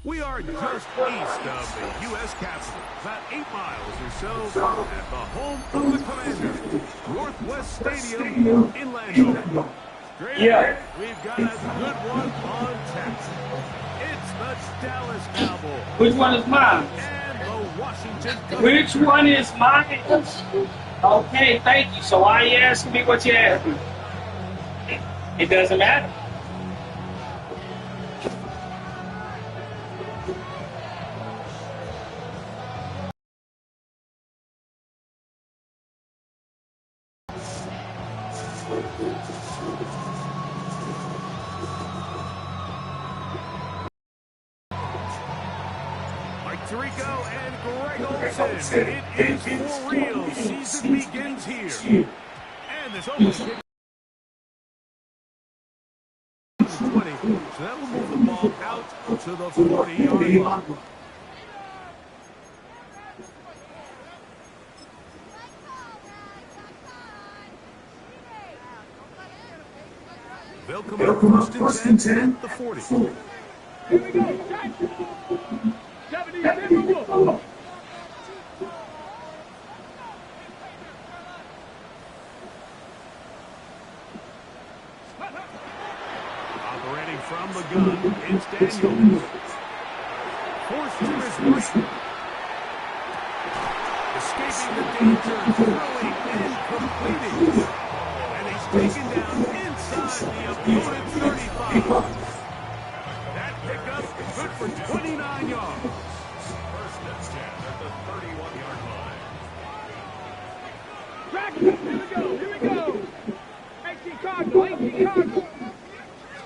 We are just east of the U.S. Capitol, about 8 miles or so at the home of the Commander, Northwest Stadium in Landover. We've got a good one on tap. It's the Dallas Cowboys. Which one is mine? And the Washington Commanders. Which one is mine? Okay, thank you. So why are you asking me what you asked me? It doesn't matter. Tirico and Greg Olsen. It is for real. Season begins here. And this opening kick. 20. So that will move the ball out to the 40-yard line. They'll come out first and 10, the 40. Here we go. Operating from the gun, it's Daniels. Forced to his right. Escaping the danger, throwing and completing. And he's taken down inside the opponent's 35. That pickup good for 29 yards. First and 10 at the 31-yard line. Dragons, here we go. Chicago.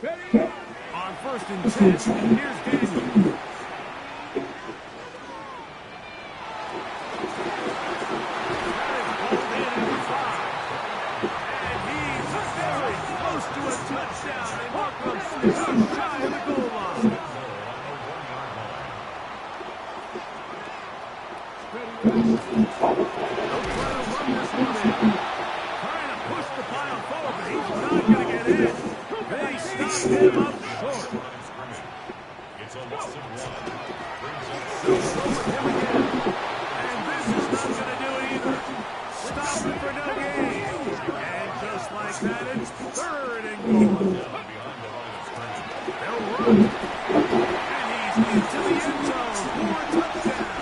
Ready? On first and 10, here's Daniel. Touchdown, and Markham just shy of the goal line. Trying to push the pile forward, but he's not going to get in. They stop him up short. It's a loss of 1. They'll throw with him again. And this is not going to do it either. Stop it for no gain. And just like that, it's third and goal. They'll run. And he's into the end zone for a touchdown.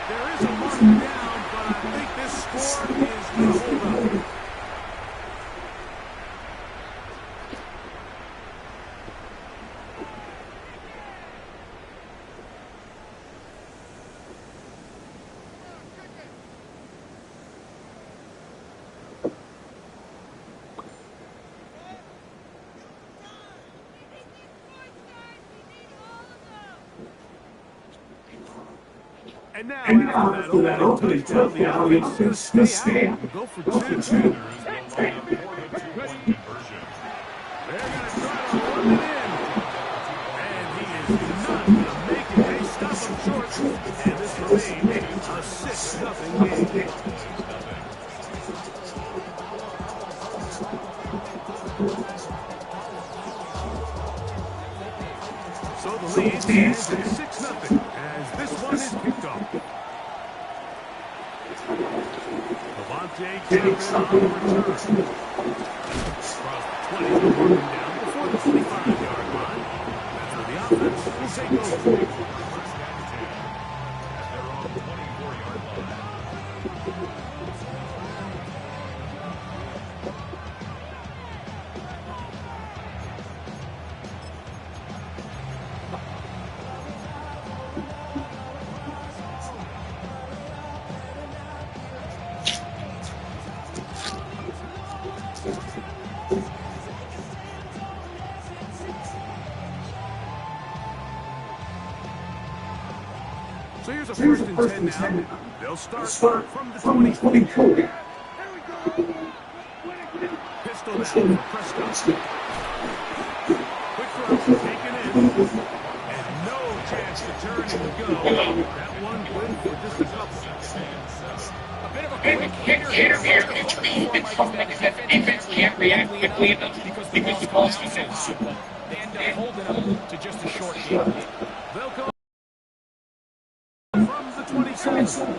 There is a marker down, but I think this score is going to hold up. And now, after that opening touchdown, the offense is stay out. Go for 2. They're going to try to run it in. And he is not going to make it. They stop him short. And this remains a 6-0 game. So the lead stands at 6-0 as this one is picked off. Levante David on the return. Across the 20, they'll mark him down before the 25-yard line. That's where the offense will take over. First down and 10 as they're on the 24-yard line. So here's a first and 10 now. They'll start from the 24. Pistol now for Prescott. Quick throw, taken in. And no chance to turn and go. That one good for just a couple. A bit of a quick hitter here before Mike defense can't react quickly enough because the calls defense. They end up holding them to just a short game. They'll go from the 27.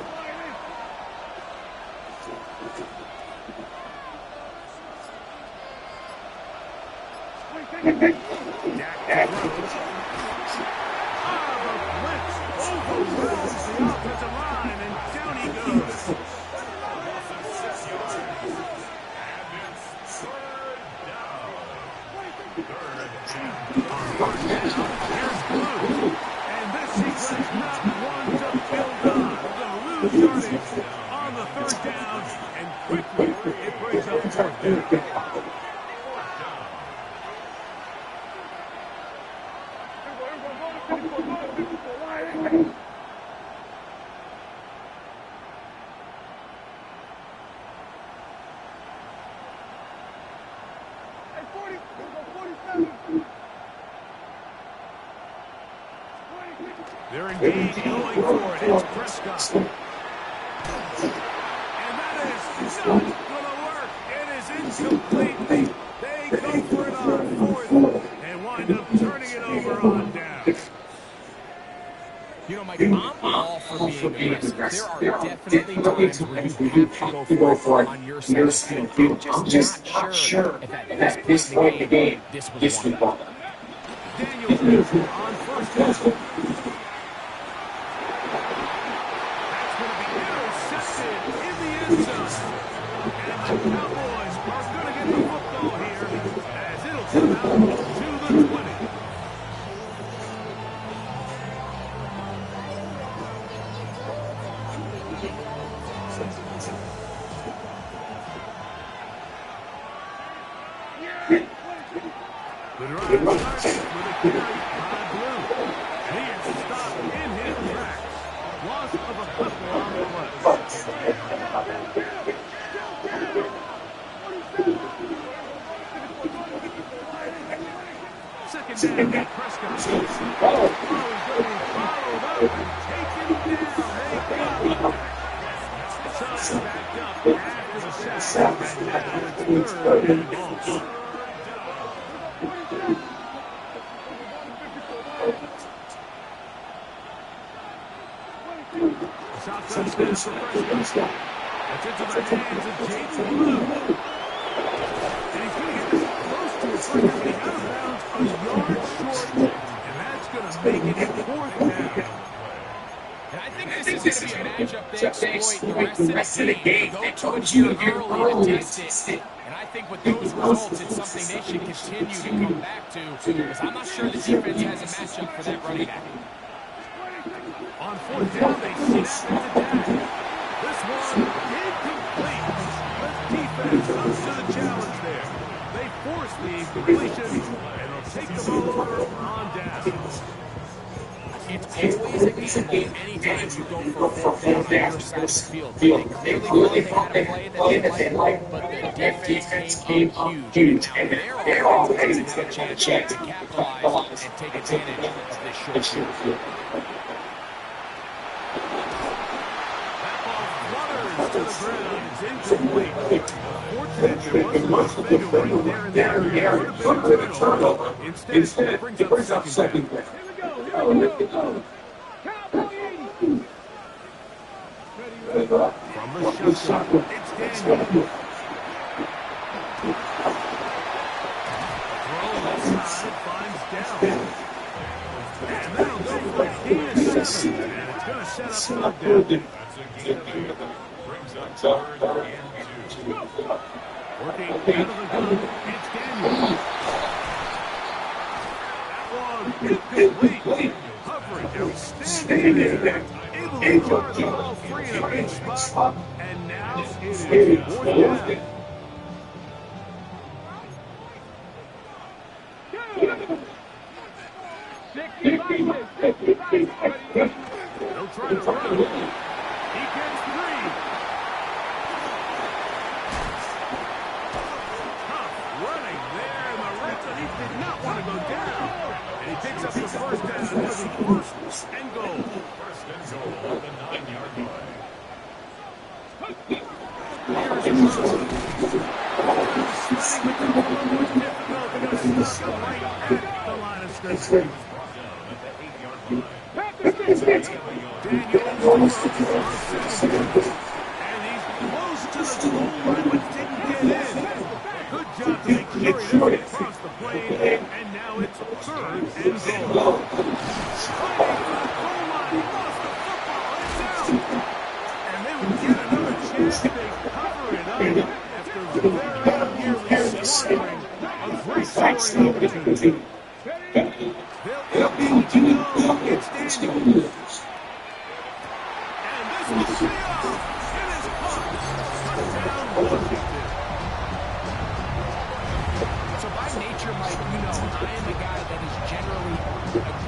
Dak throws. The blitz overwhelms the offensive line, and down he goes. 6 yards. And it's third down. On first down, here's Blue. And this sequence not one to build on. They're going to lose yardage on the third down, and quickly it brings up fourth down. They're indeed going for it. It's Prescott. And that is not going to work. It is incomplete. They go for it on fourth and wind up turning it over on down. You know, Mike, I'm all for being aggressive. There are definitely times where you have to go for it on your side of the field. I'm just not sure if at this point in the game, this was one. Daniels on first down. And the Cowboys are going to get the football here as it'll come out to the 20. The drive starts with a carry by Blue. And he is stopped in his tracks. Loss of a couple on the left. Second down, Prescott. He's going to be followed up and taken down. Sun backed up after the sack. And now it's third and ball. Shotgun snap for Prescott. That's into the hands of Jaden Blue. And he's going to get this close to his finger, but he's out of bounds a yard short. And that's going to make it fourth down. And I think this is going to be a matchup they exploit the rest of the game. They told you early to test it. And I think with those results, it's something they should continue to come back to. Because I'm not sure the defense has a matchup for that running back. On fourth down, they snap it to Dak. This one incomplete. The defense comes to the challenge there. They force the incompletion, and they'll take the ball over on down. It's always a gamble anytime you go for a fourth down on your side of the field. They clearly thought they had a play that they liked, but the defense came huge. And they're already going to have a chance to capitalize and take advantage of this short field. To the ground, it's incomplete. Fortunately, there wasn't a defender right there in the area. It would have been a turnover. Instead, it brings up second down. Here we go. From the shotgun. It's Daniel. Throw left side finds Dell. And that'll go for a gain of 7. And it's going to set up third down. That's a gain of 8. Brings up 3rd and 2. Working out of the gun, it's Daniel. Incomplete. Coverage outstanding there. Able to guard the ball free in a big spot. And now it is 4th down. They'll try to run. He gets 3. Tough running there in the red zone. He did not want to go down. And he picks up the first down. It'll be 1st and goal. 1st and goal at the 9-yard line. Here's Burrow. Sliding with the ball was difficult. They're going to stuck him right at the line of scrimmage. Daniel almost and he's close to the goal line but didn't get in. Good job to make sure he doesn't get across the plane, and now it's 3rd and goal. Fighting for the goal line, he lost the football, it's out. And they would get another chance, they cover it up after very nearly squandering a great scoring opportunity. They'll be to go. It's Daniel. And this will be off. It is caught. Touchdown, Washington. So by nature, Mike, you know, I am a guy that is generally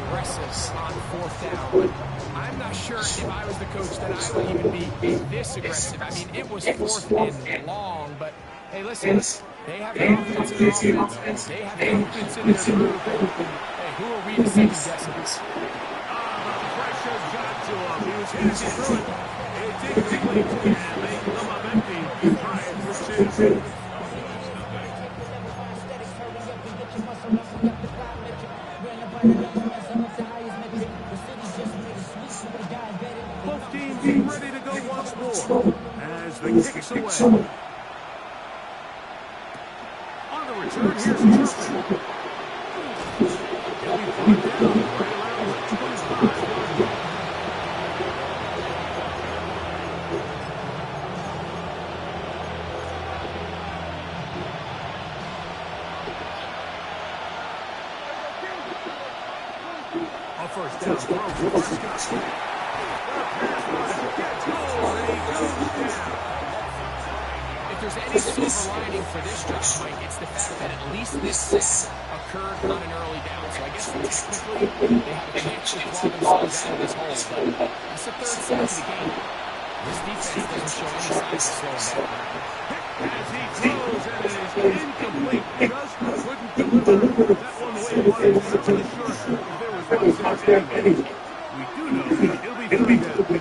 aggressive on 4th down. But I'm not sure if I was the coach that I would even be this aggressive. I mean, it was 4th and long, but hey, listen, they have confidence in their offense. They have confidence in their group. Who are we to second guess this? The pressure got to him. He was hitting through it. It's incomplete, and they come up empty. Try it for 2. Both teams ready to go once more as the kicks away. On the return, here's Turpin. He'll be brought down right around the 25-yard line. A first down throw for Prescott. The pass rush gets home, and he goes down. If there's any silver lining for this drive, Mike, it's the fact that at least this occurred on an early down. So I guess technically they have a chance to claw themselves out of this hole, but it's the 3rd set of the game. This defense doesn't show any signs of slowing down. As he throws, and it is incomplete. Just couldn't deliver that one the way he wanted. Not really sure if there was one there anyway. We do know it'll be 3rd down.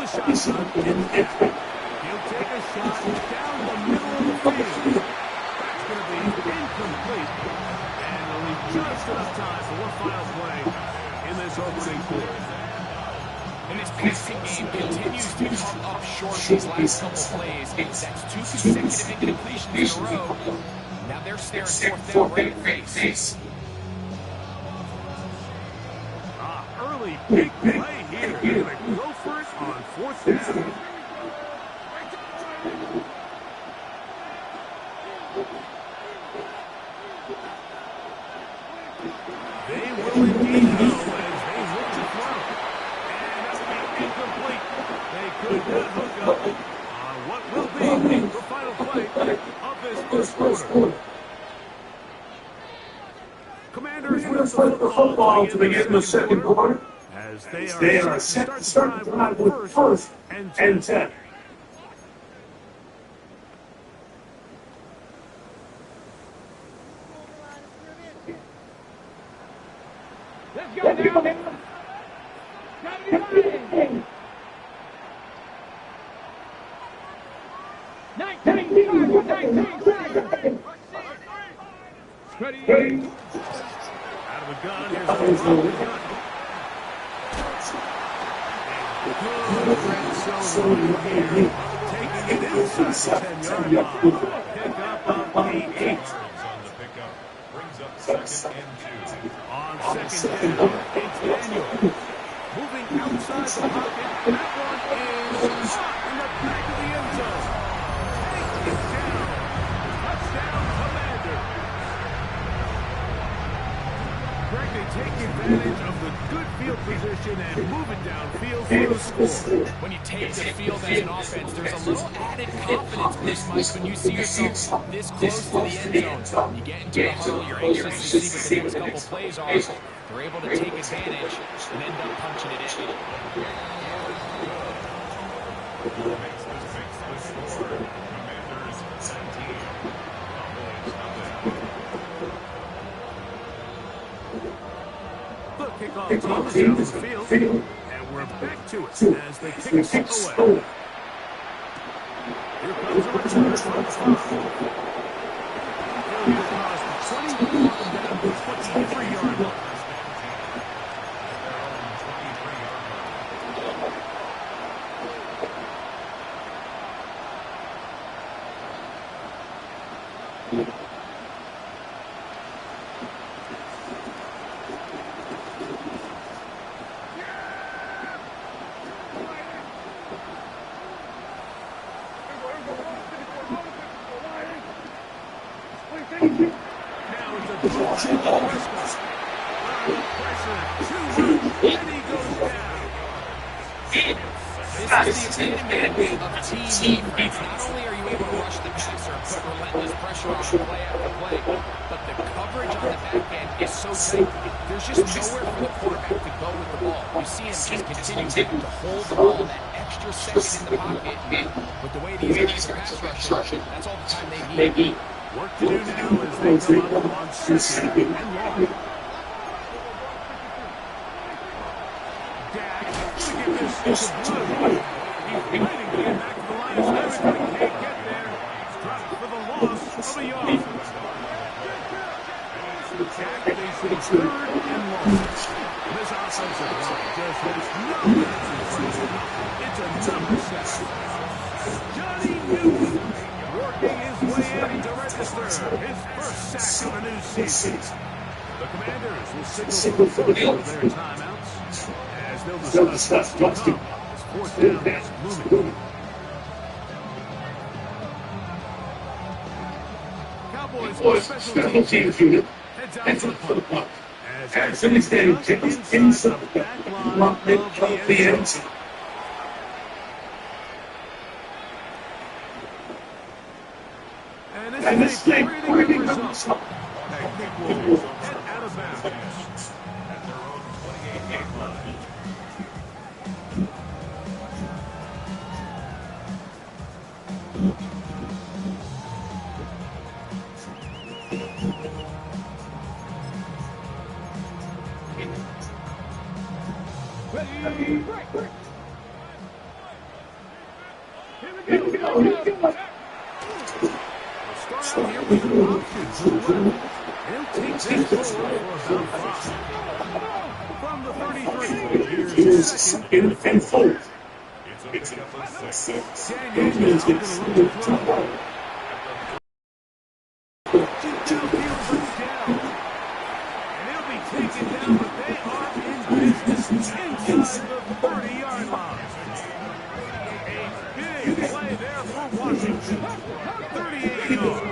From the shotgun, he'll take a shot down the middle of the field. That's going to be incomplete. And they'll leave just enough time for one final play in this opening quarter. And this passing game continues to come up short these last couple plays. That's 2 consecutive incompletions in a row. Now they're staring 4th down right in the face. Early big play here. They're going to go for it on 4th down. They will indeed go as they look to throw. And that'll be incomplete. They could not hook up on what will be the final play of this first quarter. Commanders with the football to begin the second quarter. As they are set to start the drive with 1st and 10. Let's go now. 19 seconds. Ready. gun. Here's a throw to gun. Good red zone here. Taking it inside the 10-yard line. Pickup of 8. Yards on the pickup. Brings up 2nd and 2. On 2nd down, it's Daniel. Moving outside the pocket. That one is shot in the back of the end zone. Take it down. Touchdown, Commander. Greg, they take advantage of the good field position and move it downfield for the score. When you take the field as an offense, there's a little added confidence boost, Mike, when you see yourself this close to the end zone. You get into the huddle, you're anxious to see what the next couple plays are. They're able to take advantage and end up punching it in. Makes the score. Commanders 17. The kickoff team is down the field, and we're back to it as they kick us away. Here comes a return from the He'll get across the 20 down to the 23-yard line. This is the epitome of team defense. Not only are you able to rush the passer and put relentless pressure on play after play, but the coverage on the back end is so tight. There's just nowhere for the quarterback to go with the ball. You see him just continue to hold the ball that extra second in the pocket. With the way these guys are pass rushing, that's all the time they need. Work to do now as they come up on 2nd and long. Dak, gonna get this to Blue. He's waiting to get back to the line of scrimmage, but he can't get there. He's dropped for the loss of a yard. Dak facing 3rd and long. This offensive line just has no answers. It's a number 7. Johnny Newton working his way in to register his first sack of the new season. The Commanders will signal for the first of their timeouts as they'll discuss what's to come as 4th down is looming. Cowboys special teams unit heads out for the punt. As they stand inside the back line of the end zone. And this is a pretty good result. I think we'll head out of bounds at their own 28-yard line. Here we go. Start out here with the option. He'll take this forward for about 5. From the 33, here's 2nd and 4. It's a pickup of 6. Daniels going to look to throw. Downfield brings down. And he'll be taken down, but they are in business inside the 30-yard line. A big play there for Washington. 38 yards.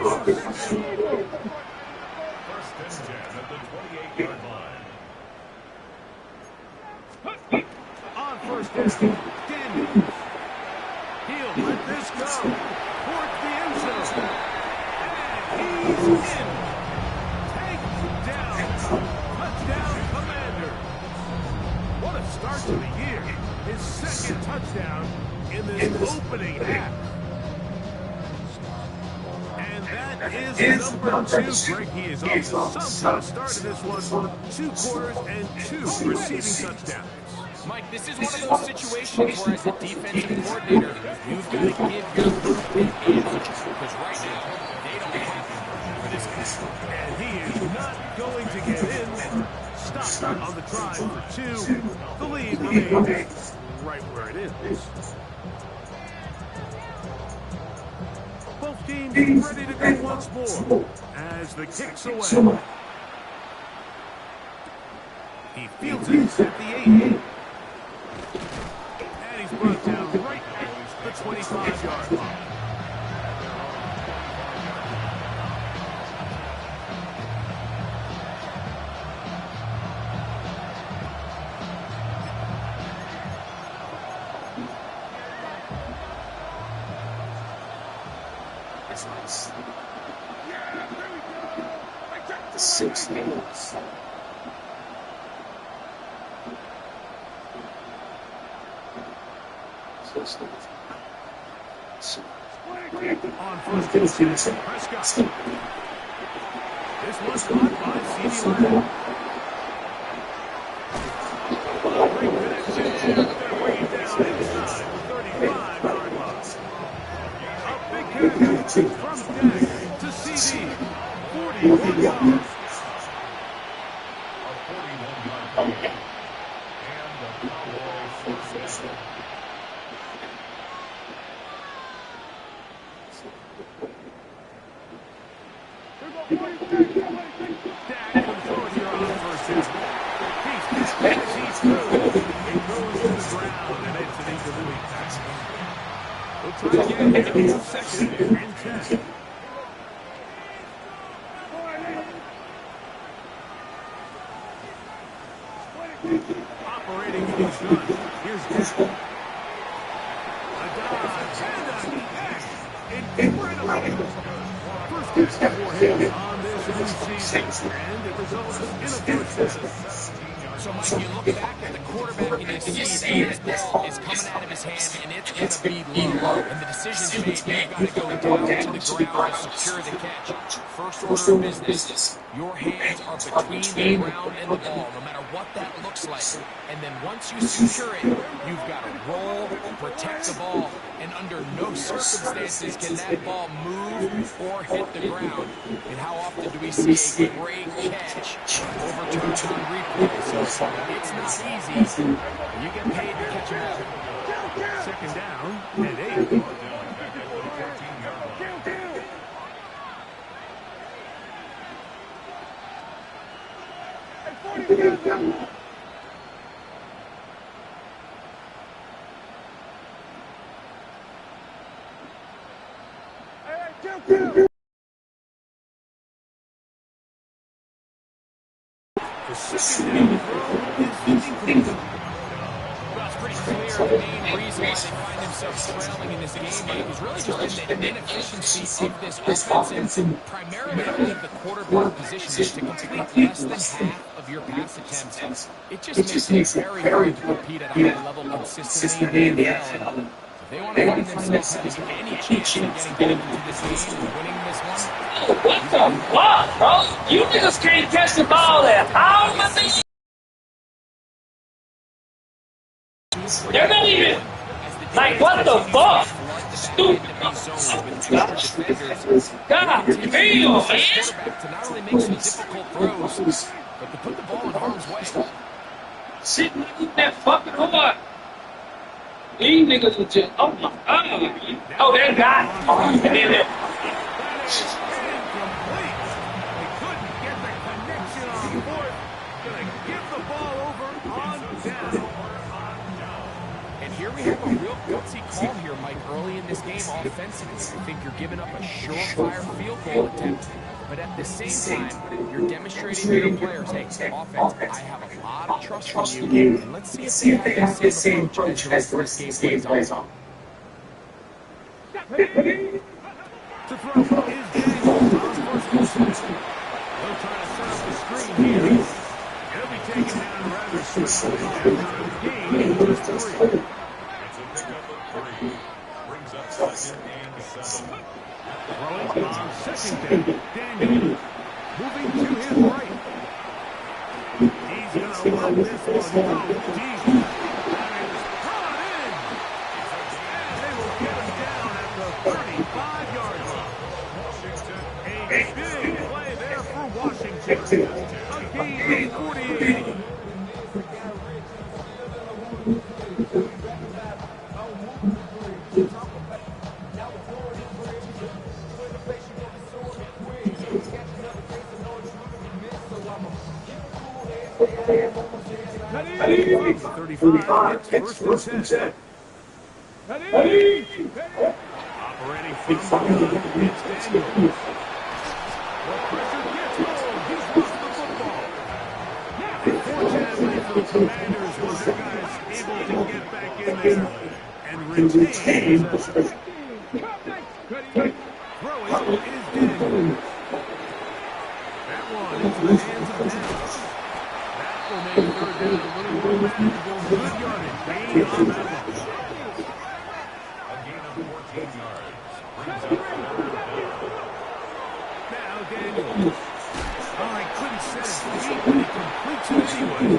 First and 10 at the 28-yard line. On 1st down, Daniels. He'll let this go towards the end zone. And he's in. Takedown. Touchdown, Commander. What a start to the year. His 2nd touchdown in this opening half. And that is number 2. Greg, he is off to some kind of start in this one. 2 quarters and 2 receiving touchdowns. Mike, this is one of those situations where, as a defensive coordinator, you've got to give your group an answer. Because right now, they don't have it for this guy. And he is not going to get in. stop on the try for 2. The lead remains right where it is. Both teams ready to go once more as the kick's away. He fields it at the 8. And he's brought down right at the 25-yard line. The 6 minutes. On first and 10, Prescott. This one's caught by CeeDee Lamb. Great connection, and they're bringing down inside the 35-yard line. A big catch from Dak to CeeDee. 41 yards. A 41-yard gain. And the Cowboys first down. Dak can throw it here on first down. He's through. It goes to the ground, and it's an incomplete pass. We'll try again here. 2nd and 10. Operating in his gun. Here's Dak. A dive and a catch. Incredible. First catch for him on this new season, and it results in a first down. So, Mike, you look back at the quarterback and you see that this ball is coming out of his hand and it's going to be low. And the decision's made, you've got to go down to the ground to secure the catch. First order of business, your hands are between the ground and the ball, no matter what that looks like. And then once you secure it, you've got to roll, protect the ball, and under no circumstances can that ball move or hit the ground. And how often do we see a great catch overturned on replay? So it's not easy. You get paid to catch them all. 2nd down and 8. The 2nd down throw is incomplete. Well, it's pretty clear the main reason why they find themselves trailing in this game, Mike, is really just been the inefficiency of this offense, and primarily, I believe, the quarterback position is to complete less than half of your pass attempts. It just makes it very hard to compete at a high level consistently in the NFL. If they want to find themselves having any chance of getting into this game and winning this one, What the fuck, bro? You niggas can't catch the ball there. How am I thinking? They're not even. Like, what the fuck? Stupid. God damn, man. to not only make some difficult throws, but to put the ball in harm's way. Sitting in that fucking hard. These niggas are just, oh my God. Oh, that guy. And then Incomplete. They couldn't get the connection on 4th. Gonna give the ball over on down. And here we have a real gutsy call here, Mike, early in this game offensively. I think you're giving up a surefire field goal attempt. But at the same time, you're demonstrating to your players, hey, offense, I have a lot of trust from you. And let's see if they have the same approach as the rest of this game plays on. To throw is Daniels on first and 10. They'll try to set up the screen here. He'll be taken down rather swiftly after a gain of just 3. It's a pickup of 3. Brings up 2nd and 7. Throwing on 2nd down. Daniels moving to his right. He's going to let this one go deep. That is brought in. And they will get him down at the 35-yard line. A big play there for Washington. A gain the 48. From the 35, it's first and 10. Operating from the gun, it's Daniels. The pressure gets home. He's lost the football. Fortunately for the Commanders, one of their guys able to get back in there and retain possession. Throwing is Daniels. That one into the hands of Daniels. That will make third down a little more manageable. Good yardage. Gain on that one. A gain of 14 yards. Brings up Now Daniels. Oh, he couldn't set his feet, but he completes it anyway.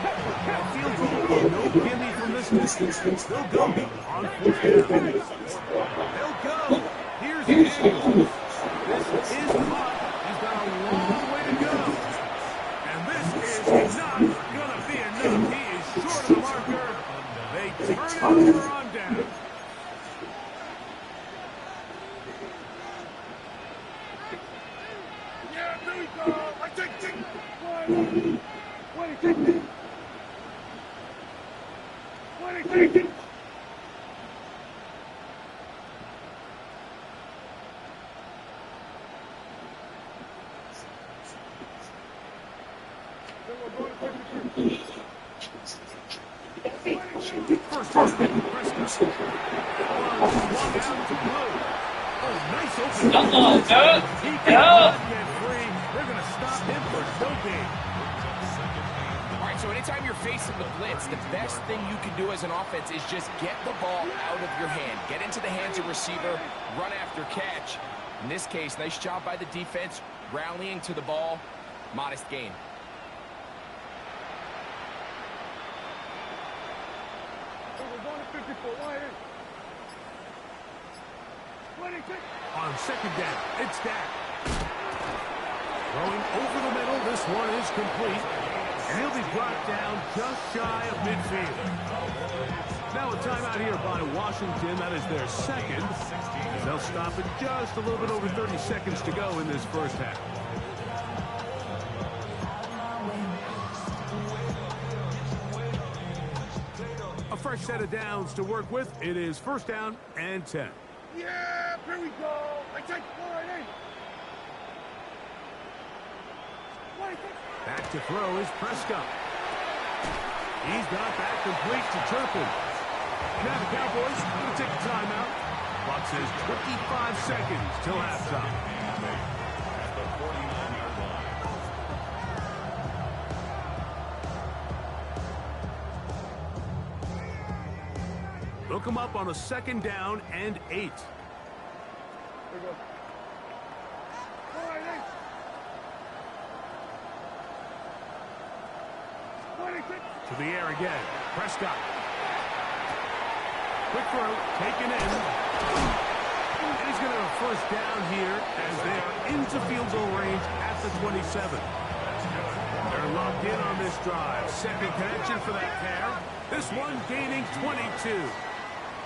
That field goal, no gimme from this distance. They'll go on fourth down. They'll go. Here's Daniels. This is caught. He's got a long way to go. And this is not going to be enough. He is short of the marker. They turn it over on down. Yeah, there we go. I take it. What do you think? What do you think? First down, Prescott. Swung out to Blue. Oh, nice open. He cannot get free. They're going to stop him for no gain. All right, so anytime you're facing the blitz, the best thing you can do as an offense is just get the ball out of your hand. Get into the hands of receiver, run after catch. In this case, nice job by the defense, rallying to the ball, modest gain. On second down, it's Dak. Throwing over the middle, this one is complete. And he'll be brought down just shy of midfield. Now a timeout here by Washington. That is their second. They'll stop it just a little bit over 30 seconds to go in this first half. A fresh set of downs to work with. It is first down and 10. Yeah, here we go. I take 48. Back to throw is Prescott. He's got that complete to Turpin. Now the Cowboys going to take a timeout. Clock says 25 seconds till halftime. At the 49-yard line. They'll come up on a second down and 8. To the air again. Prescott. Quick throw, taken in. And he's going to have a first down here as they are into field goal range at the 27. They're locked in on this drive. Second connection for that pair. This one gaining 22.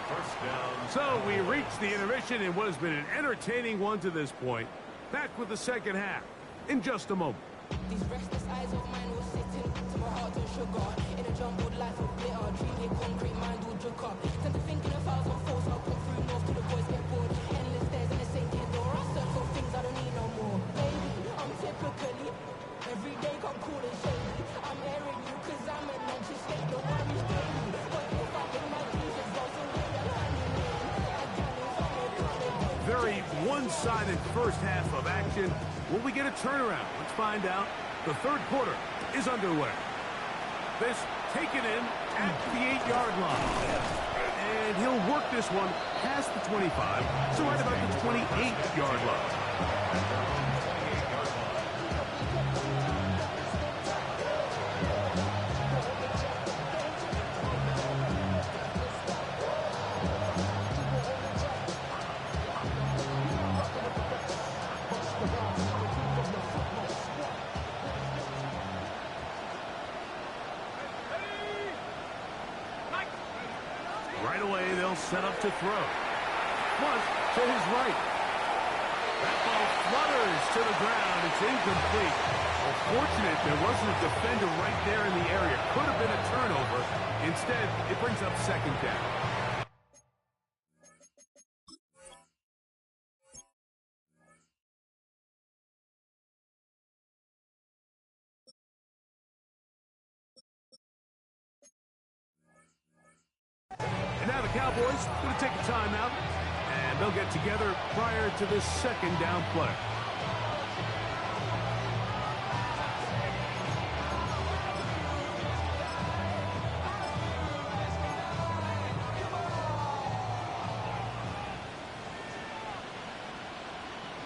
First down. So we reach the intermission in what has been an entertaining one to this point. Back with the second half in just a moment. These restless eyes of mine will sit in to my heart and sugar. In a jumbled life of glitter, treated concrete, mind will jerk up. Tend to think in 1,000 thoughts, I'll put through north to the boys get bored. Endless stairs in the same kid door, I search for things I don't need no more. Baby, I'm typically, every day come cool and shady. I'm airing you cause I'm an anxious state, no worries, baby. But if I think my Jesus goes away, I'm hanging in. I can't even Very one-sided first half of action. Will we get a turnaround? Let's find out. The third quarter is underway. This taken in at the 8-yard line. And he'll work this one past the 25, so right about the 28-yard line. Right away, they'll set up to throw. Plus, to his right. That ball flutters to the ground. It's incomplete. Well, fortunate there wasn't a defender right there in the area. Could have been a turnover. Instead, it brings up second down. And now the Cowboys going to take a timeout, and they'll get together prior to this second down play.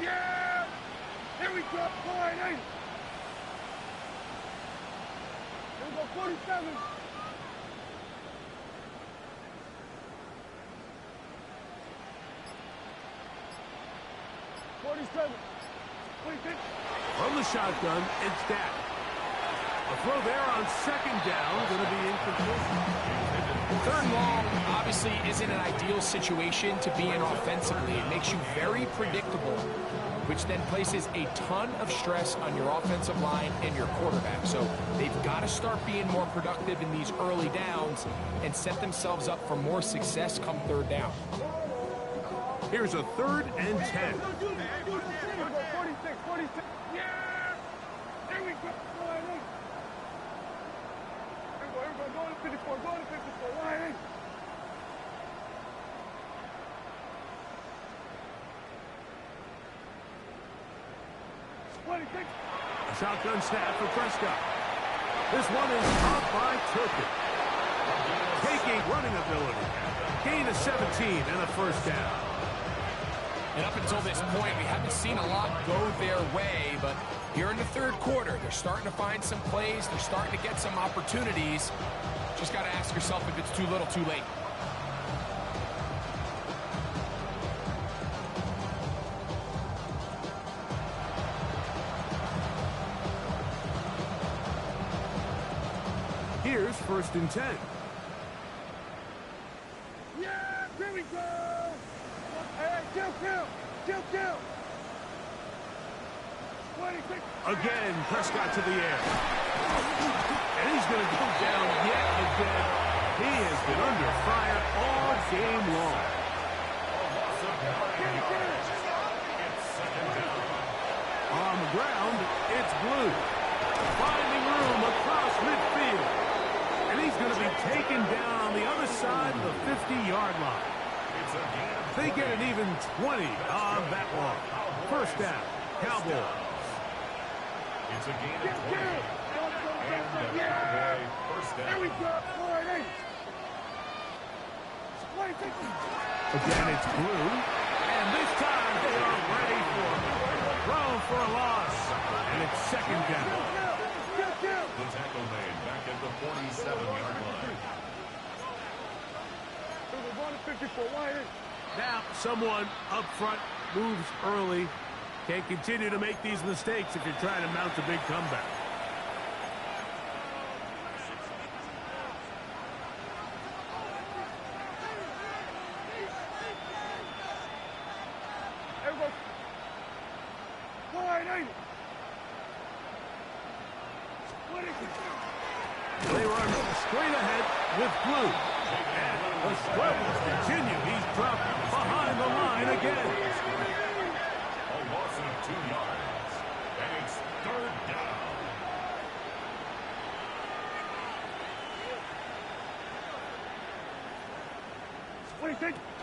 Yeah! Here we go, line 8. Here we go, 47. 47. 26. From the shotgun, it's Dak. A throw there on second down, going to be incomplete. Third and long obviously isn't an ideal situation to be in offensively. It makes you very predictable, which then places a ton of stress on your offensive line and your quarterback. So they've got to start being more productive in these early downs and set themselves up for more success come third down. Here's a 3rd and 10. 46, 46. Yeah! Here we go, line 8. Here we go, go to 54, go to 54, line 8. A shotgun snap for Prescott. This one is caught by Turpin. Taking running ability. Gain of 17 and a first down. And up until this point, we haven't seen a lot go their way, but here in the third quarter, they're starting to find some plays. They're starting to get some opportunities. Just got to ask yourself if it's too little, too late. Here's 1st and 10. Yeah, here we go. Hey, kill. 26. Again, Prescott to the air. And he's going to go down yet again. He has been under fire all game long. On the ground, it's Blue. Finding room across midfield. And he's going to be taken down on the other side of the 50-yard line. They get an even 20 on that one. First down, Cowboys. It's a gain of 20. And the Cowboy first down. Here we go, line 8. 26. Again, it's Blue. And this time they are ready for it. Thrown for a loss. And it's second down. The tackle made back at the 47-yard line. Now, someone up front moves early. Can't continue to make these mistakes if you're trying to mount a big comeback. They run straight ahead with Blue. And the struggles continue. He's dropped behind the line again. A loss of 2 yards. And it's third down.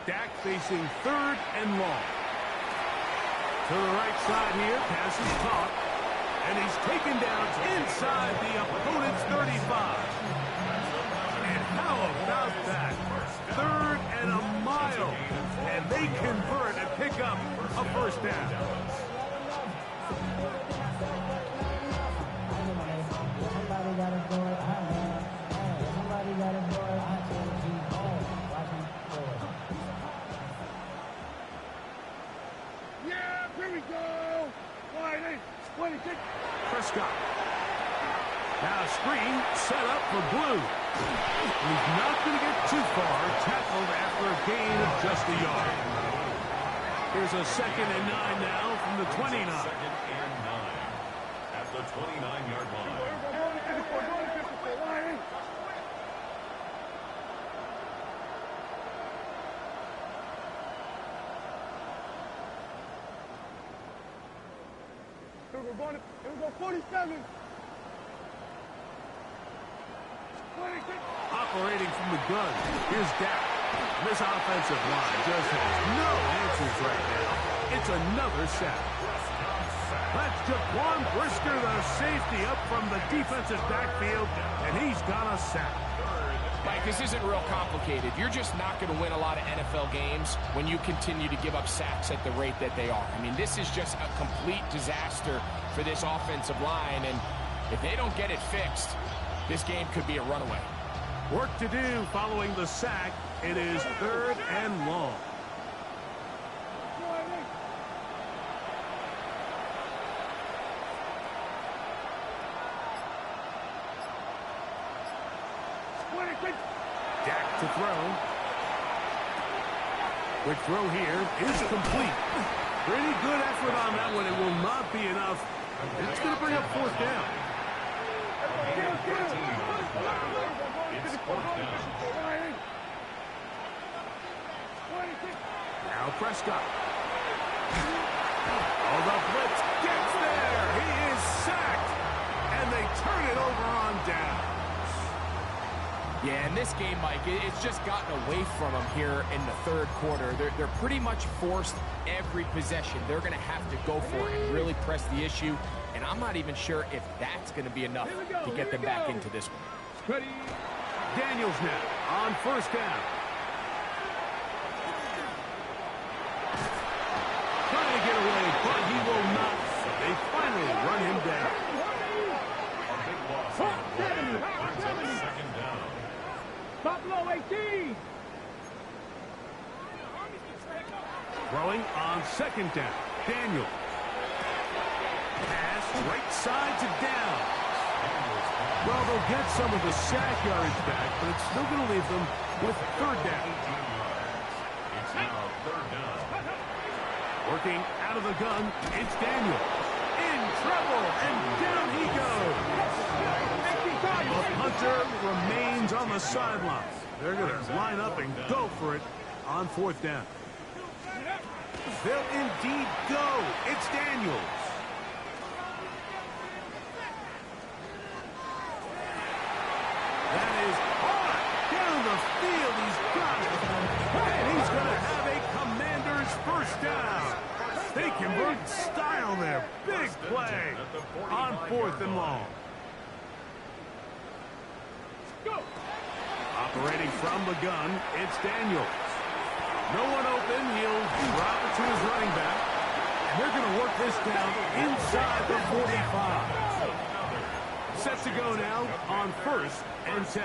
Dak facing 3rd and long. To the right side here, pass is caught. And he's taken down inside the opponent's 35. And how about that? 3rd and a mile. And they convert and pick up a first down. Yeah, here we go. Line 8, 26. Prescott. Now screen set up for Blue. He's not going to get too far, tackled after a gain of just a yard. Here's a 2nd and 9 now from the 29. 2nd and 9 at the 29-yard line. Here we go, 47. Operating from the gun, here's Dak. This offensive line just has no answers right now. It's another sack. That's Jaquan Brisker, the safety, up from the defensive backfield, and he's got a sack. Mike, this isn't real complicated. You're just not going to win a lot of NFL games when you continue to give up sacks at the rate that they are. I mean, this is just a complete disaster for this offensive line, and if they don't get it fixed, this game could be a runaway. Work to do following the sack. It is 3rd and long. Dak to throw. Quick throw here is complete. Pretty good effort on that one. It will not be enough. It's going to bring up 4th down. It's 4th down. Now Prescott. Oh, the blitz gets there. He is sacked. And they turn it over on down. Yeah, in this game, Mike, it's just gotten away from them here in the 3rd quarter. They're pretty much forced every possession. They're going to have to go for it and really press the issue. And I'm not even sure if that's going to be enough to get them back into this one. Ready? Daniels now on 1st down. Trying to get away, but he will not. They finally run him down. A big loss on the play. Brings up 2nd down. Buffalo 18. Throwing on 2nd down. Daniel. Pass right side to down. Well, they'll get some of the sack yardage back, but it's still going to leave them with 3rd down. It's now 3rd down. Working out of the gun, it's Daniel. In trouble, and down he goes. The punter remains on the sideline. They're going to line up and go for it on 4th down. They'll indeed go. It's Daniels. That is hard down the field. He's got it. And he's going to have a Commander's 1st down. They convert style there. Big play on 4th and long. Operating from the gun, it's Daniels. No one open. He'll drop it to his running back. And they're going to work this down inside the 45. Set to go now on 1st and 10.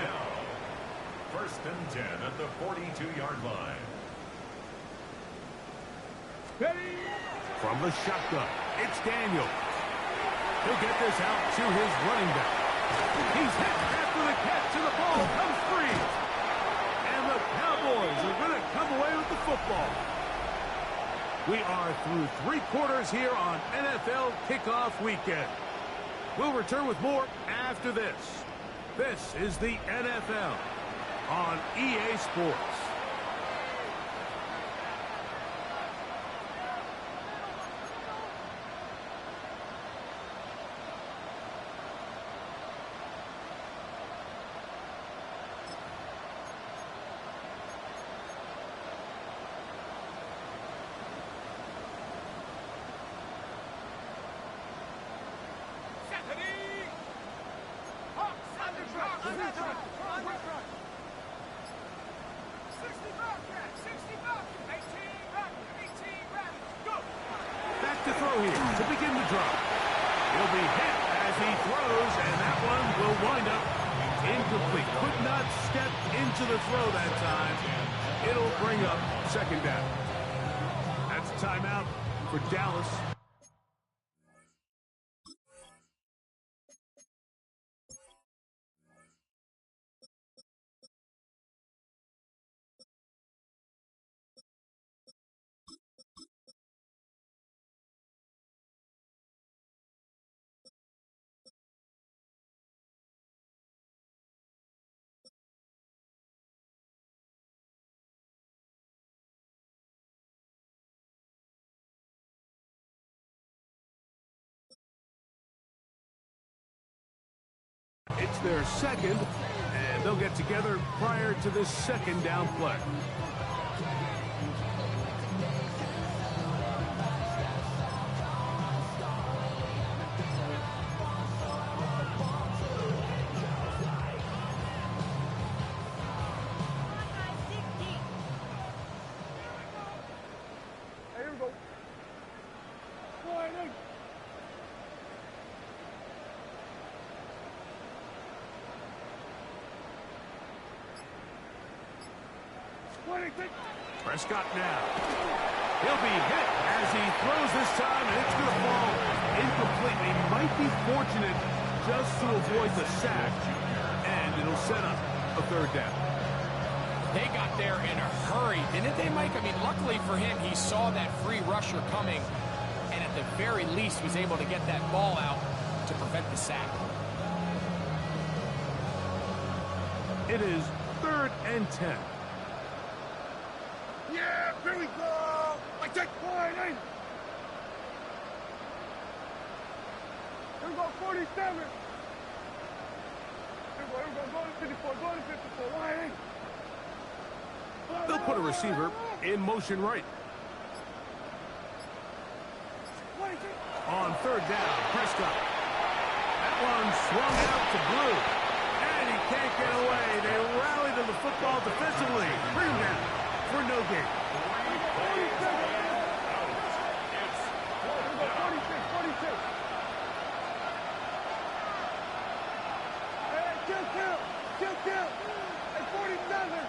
1st and 10 at the 42-yard line. From the shotgun, it's Daniel. He'll get this out to his running back. He's hit after the catch, and the ball comes free. And the Cowboys are going to come away with the football. We are through 3 quarters here on NFL Kickoff Weekend. We'll return with more after this. This is the NFL on EA Sports. Back to throw here to begin the drive. He'll be hit as he throws, and that one will wind up incomplete. Could not step into the throw that time. It'll bring up 2nd down. That's a timeout for Dallas. It's their second, and they'll get together prior to this second down play. Here we go. Slide in. Prescott now. He'll be hit as he throws this time, and it's going to fall incomplete. He might be fortunate just to avoid the sack, and it'll set up a third down. They got there in a hurry, didn't they, Mike? I mean, luckily for him, he saw that free rusher coming, and at the very least was able to get that ball out to prevent the sack. It is 3rd and 10. Yeah, here we go. I take point in. Here we go, 47. Here we go, go to 54, go to 54. Line in. They'll put a receiver in motion right. On 3rd down, Prescott. That one swung out to Blue. And he can't get away. They rally to the football defensively. Bring him down for no gain. 46. Hey, kill. At 47.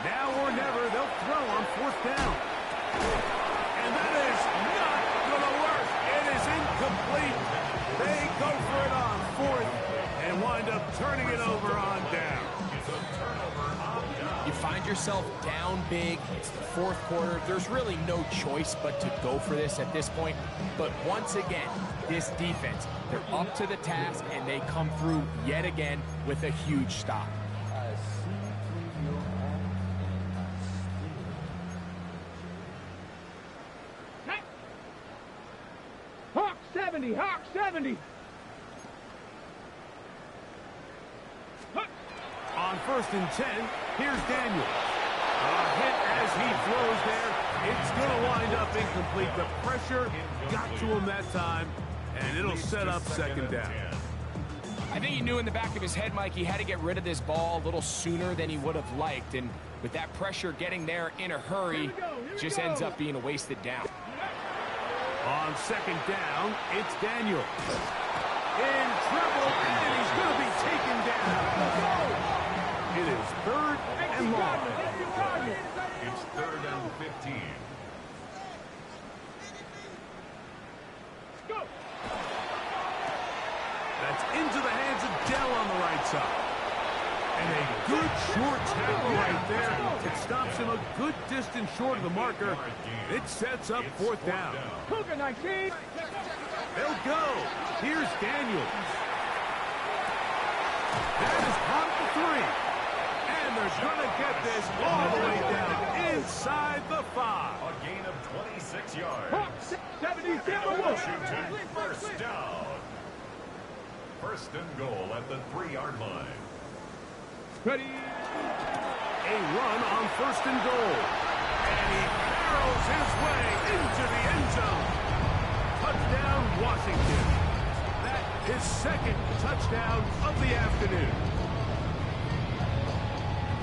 Now or never, they'll throw on 4th down. And that is not going to work. It is incomplete. They go for it on 4th and wind up turning it over on down. You find yourself down big. It's the 4th quarter. There's really no choice but to go for this at this point. But once again, this defense, they're up to the task, and they come through yet again with a huge stop. Hawk 70. On 1st and 10, here's Daniel. A hit as he throws there. It's going to wind up incomplete. The pressure got to him that time, and it'll set up 2nd down. I think he knew in the back of his head, Mike, he had to get rid of this ball a little sooner than he would have liked. And with that pressure getting there in a hurry, it just ends up being a wasted down. On 2nd down, it's Daniel. In trouble, and he's going to be taken down. It is 3rd and long. It's 3rd and 15. That's into the hands of Dell on the right side. And a good short tackle right there. It stops him a good distance short of the marker. It sets up 4th down. Cougar 19. They'll go. Here's Daniels. That is caught at the 3. And they're going to get this all the way down inside the 5. A gain of 26 yards. 70 Washington, 1st down. 1st and goal at the 3-yard line. Ready. A run on 1st and goal. And he barrels his way into the end zone. Touchdown, Washington. That is 2nd touchdown of the afternoon.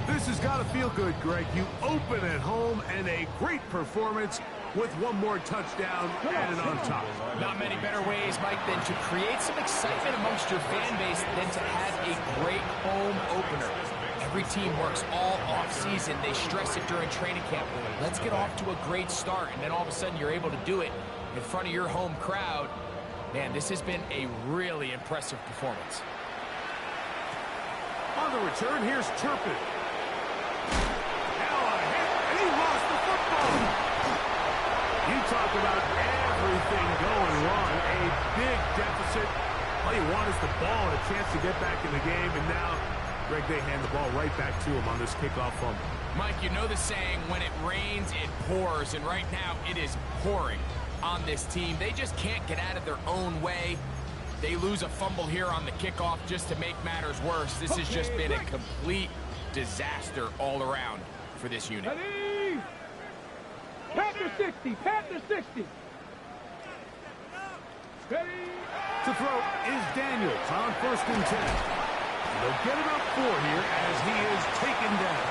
This has got to feel good, Greg. You open at home, and a great performance with one more touchdown added on top. Not many better ways, Mike, than to create some excitement amongst your fan base than to have a great home opener. Every team works all off-season. They stress it during training camp. Let's get off to a great start, and then all of a sudden you're able to do it in front of your home crowd. Man, this has been a really impressive performance. On the return, here's Turpin. Now a hit, and he lost the football. You talk about everything going wrong. A big deficit. All you want is the ball and a chance to get back in the game, and now Greg, they hand the ball right back to him on this kickoff fumble. Mike, you know the saying, when it rains, it pours, and right now it is pouring on this team. They just can't get out of their own way. They lose a fumble here on the kickoff just to make matters worse. This has just been a complete disaster all around for this unit. Ready? Panther 60, Panther 60. Ready? To throw is Daniels on 1st and 10. They'll get about 4 here as he is taken down.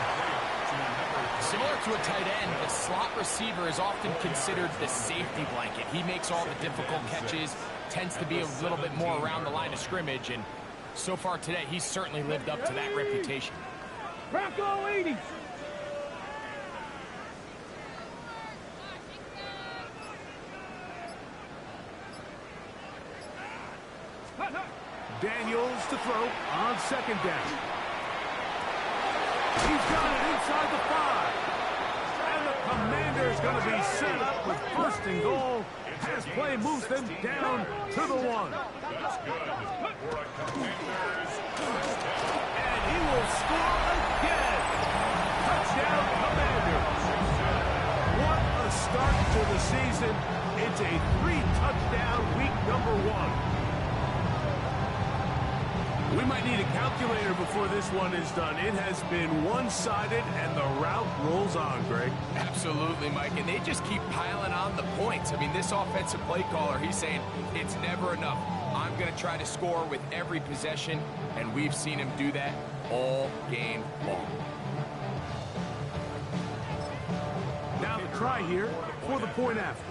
Similar to a tight end, the slot receiver is often considered the safety blanket. He makes all the difficult catches, tends to be a little bit more around the line of scrimmage, and so far today, he's certainly lived up to that reputation. Bronco 80. Daniels to throw on 2nd down. He's got it inside the 5. And the Commander's going to be set up with 1st and goal as play moves them down to the 1. That's good for a Commanders first down. And he will score again. Touchdown, Commanders. What a start to the season. It's a 3-touchdown week number 1. We might need a calculator before this one is done. It has been one-sided, and the route rolls on, Greg. Absolutely, Mike, and they just keep piling on the points. I mean, this offensive play caller, he's saying it's never enough. I'm going to try to score with every possession, and we've seen him do that all game long. Now the try here for the point after.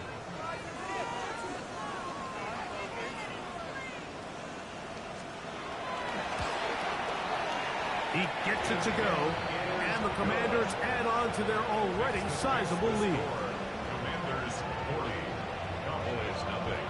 He gets it to go, and the Commanders add on to their already sizable lead. Commanders 40, Cowboys nothing.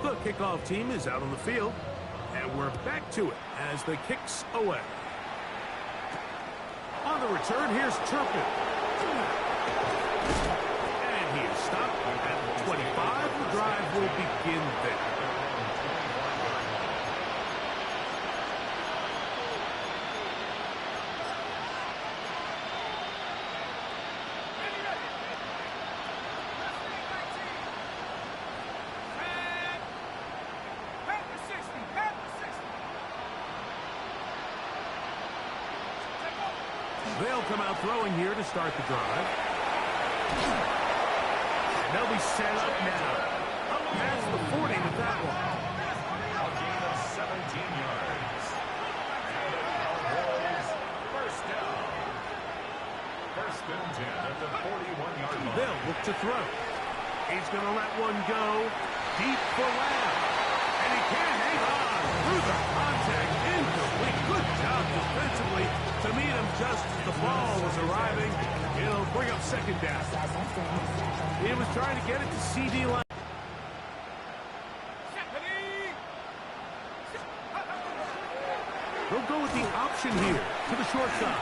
The kickoff team is out on the field, and we're back to it as the kicks away. On the return, here's Turpin. And he is stopped at the 25. The drive will begin there. Panther 60, Panther 60. They'll come out throwing here to start the drive. And they'll be set up now. Up past the 40 with that one. A gain of 17 yards. And the Cowboys first down. 1st and 10 at the 41-yard line. They'll look to throw. He's going to let one go deep for Lamb. And he can't hang on through the contact. Incomplete. Good job defensively to meet him just as the ball was arriving. It'll bring up 2nd down. He was trying to get it to C.D. Lamb. They'll go with the option here to the short side.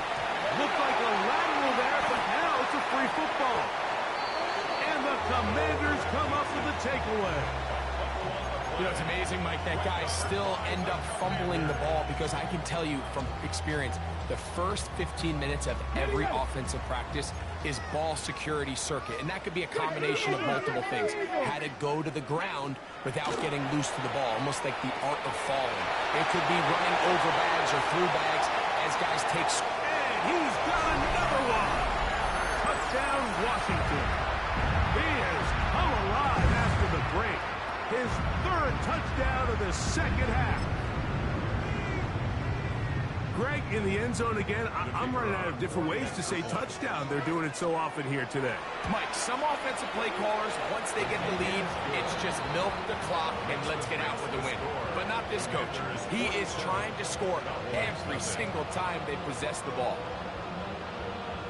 Looked like a lateral there, but now it's a free football. And the Commanders come up with a takeaway. You know, it's amazing, Mike, that guys still end up fumbling the ball because I can tell you from experience, the first 15 minutes of every offensive practice is ball security circuit, and that could be a combination of multiple things. How to go to the ground without getting loose to the ball, almost like the art of falling. It could be running over bags or through bags as guys take... And he's got another one. Touchdown, Washington. He has come alive after the break. His 3rd touchdown of the 2nd half. Greg, in the end zone again. I'm running out of different ways to say touchdown. They're doing it so often here today. Mike, some offensive play callers, once they get the lead, it's just milk the clock and let's get out with a win. But not this coach. He is trying to score every single time they possess the ball.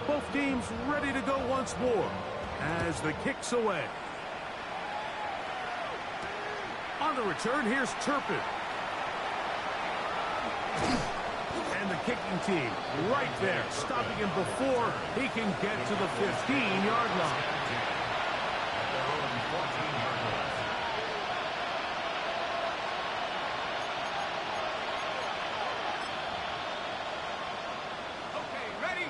Both teams ready to go once more as the kick's away. On the return, here's Turpin. And the kicking team right there, stopping him before he can get to the 15-yard line. Okay, ready?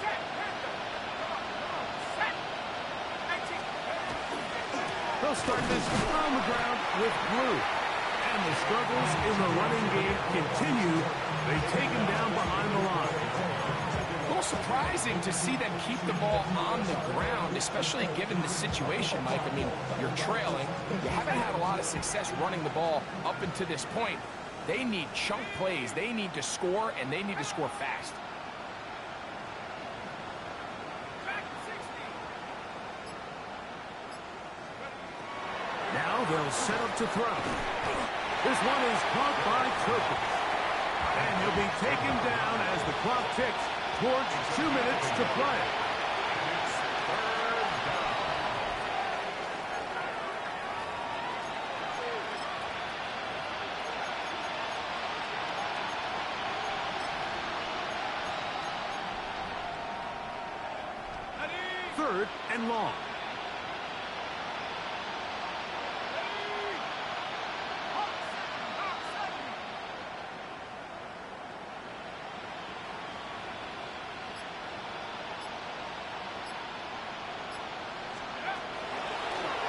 Set, Panther. Come on, set. Action. They'll start this on the ground with Blue. And the struggles in the running game continue. They take him down behind the line. A little surprising to see them keep the ball on the ground, especially given the situation, Mike. I mean, you're trailing. You haven't had a lot of success running the ball up until this point. They need chunk plays. They need to score, and they need to score fast. Back 60. Now they'll set up to throw. This one is caught by Turpin. And he'll be taken down as the clock ticks towards 2 minutes to play. Third and long.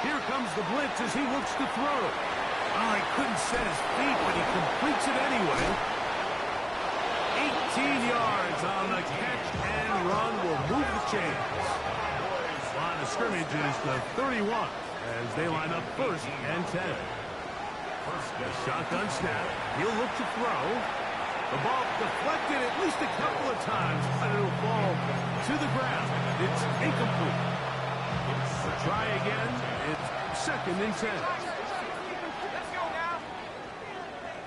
Here comes the blitz as he looks to throw. Oh, he couldn't set his feet, but he completes it anyway. 18 yards on the catch and run will move the chains. Line of scrimmage is the 31 as they line up first and 10. The shotgun snap. He'll look to throw. The ball deflected at least a couple of times, but it'll fall to the ground. It's incomplete. Try again. It's second and 10. Let's go now.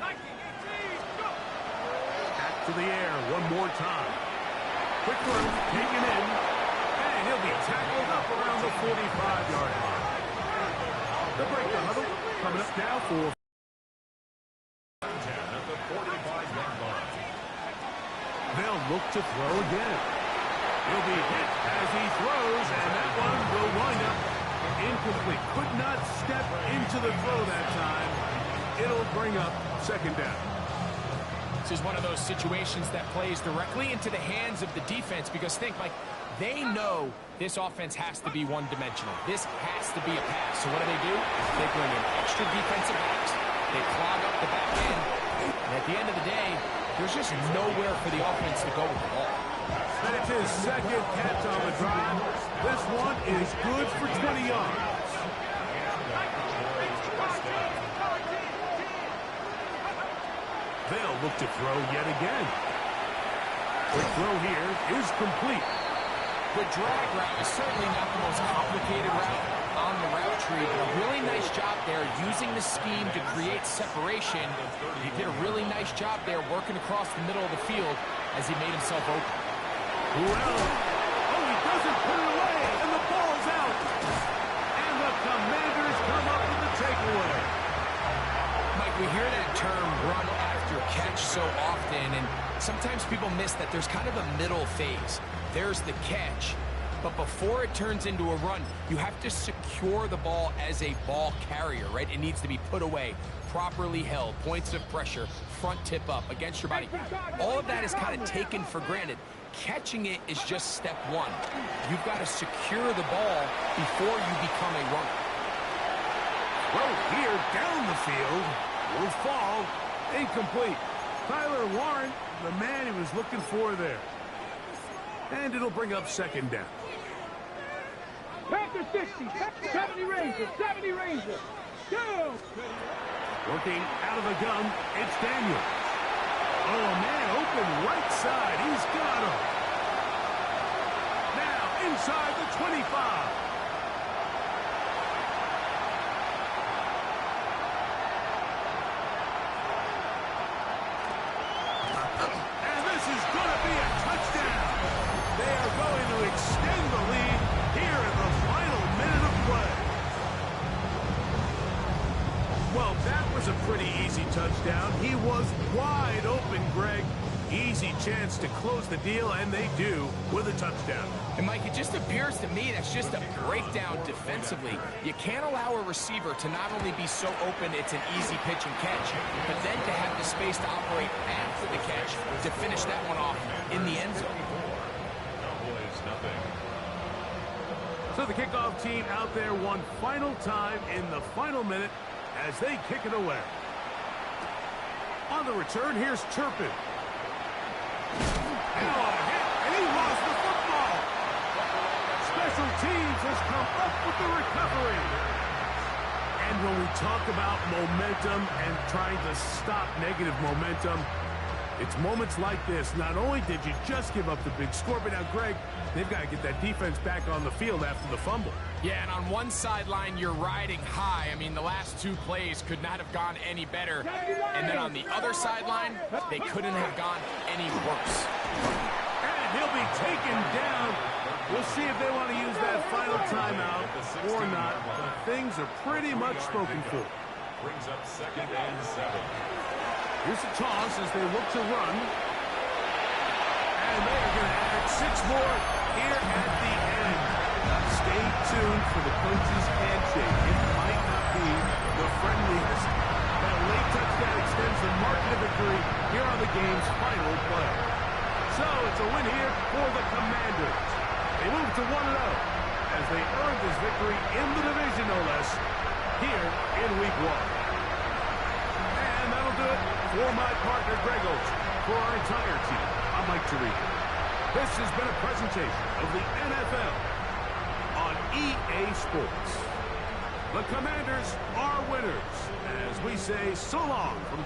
19, 18, go. Back to the air one more time. Quick throw, taken in, and he'll be tackled up around the 45-yard line. The break the huddle coming up now for 10 at the 45-yard line. they'll look to throw again. He'll be hit as he throws, and that one will wind up incomplete. Could not step into the throw that time. It'll bring up second down. This is one of those situations that plays directly into the hands of the defense because think, Mike, they know this offense has to be one-dimensional. This has to be a pass. So what do? They bring in extra defensive backs. They clog up the back end. And at the end of the day, there's just nowhere for the offense to go with the ball. And it's his second catch on the drive. This one is good for 20 yards. They'll look to throw yet again. Quick throw here is complete. The drag route is certainly not the most complicated route on the route tree, but a really nice job there using the scheme to create separation. He did a really nice job there working across the middle of the field as he made himself open. Well, oh, he doesn't put it away, and the ball's out. And the Commanders come up with the takeaway. Mike, we hear that term run after catch so often, and sometimes people miss that there's kind of a middle phase. There's the catch, but before it turns into a run, you have to secure the ball as a ball carrier, right? It needs to be put away, properly held, points of pressure, front tip up against your body. All of that is kind of taken for granted. Catching it is just step one. You've got to secure the ball before you become a runner. Well, here down the field will fall incomplete. Tyler Warren, the man he was looking for there. And it'll bring up second down. Panther 60, 70 Rangers, 70 Rangers. Go! Working out of the gun, it's Daniels. Oh, man, open right side. He's got him. Now inside the 25. And this is good. pretty easy touchdown. He was wide open, Greg. Easy chance to close the deal, and they do with a touchdown. And Mike, it just appears to me that's just a breakdown defensively. You can't allow a receiver to not only be so open it's an easy pitch and catch, but then to have the space to operate after the catch to finish that one off in the end zone. Cowboys nothing. So the kickoff team out there one final time in the final minute as they kick it away. On the return, here's Turpin. And a hit, and he lost the football. Special teams has come up with the recovery. And when we talk about momentum and trying to stop negative momentum, it's moments like this. Not only did you just give up the big score, but now, Greg, they've got to get that defense back on the field after the fumble. Yeah, and on one sideline, you're riding high. I mean, the last two plays could not have gone any better. And then on the other sideline, they couldn't have gone any worse. And he'll be taken down. We'll see if they want to use that final timeout or not. But things are pretty much spoken for. Brings up 2nd and 7. Here's a toss as they look to run. And they're going to add 6 more here at the end. Stay tuned for the coach's handshake. It might not be the friendliest. That late touchdown extends the margin of victory here on the game's final play. So it's a win here for the Commanders. They move to 1-0 as they earn this victory in the division, no less, here in Week 1. And that'll do it for my partner, Greg Olsen. For our entire team, I'm Mike Tirico. This has been a presentation of the NFL on EA Sports. The Commanders are winners, as we say so long from